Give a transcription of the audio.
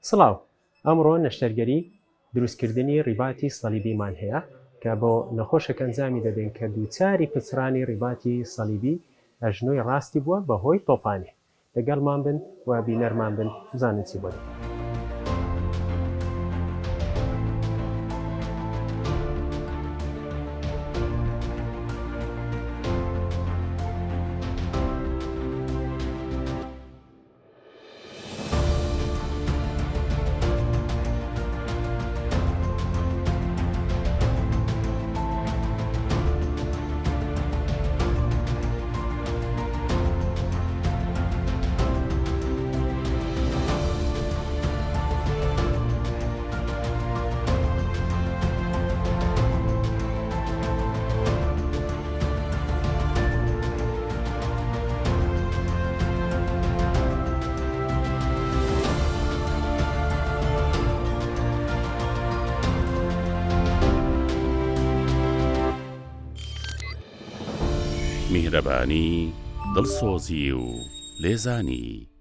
سڵاو ئەمڕۆ نەشتەرگەری دروستکردنی ڕیباتی سەلیبیمان هەیە کە بۆ نەخۆشەکە ئەنجامی دەدەین کە دووچاری پچرانی ڕیباتی سەلیبی ئەژنۆی ڕاستی بووە بەهۆی تۆپانێ. لەگەڵمان بن و بینەرمان بن بزانن چی بۆ. میهرەبانی، دڵسۆزی و لێزانی.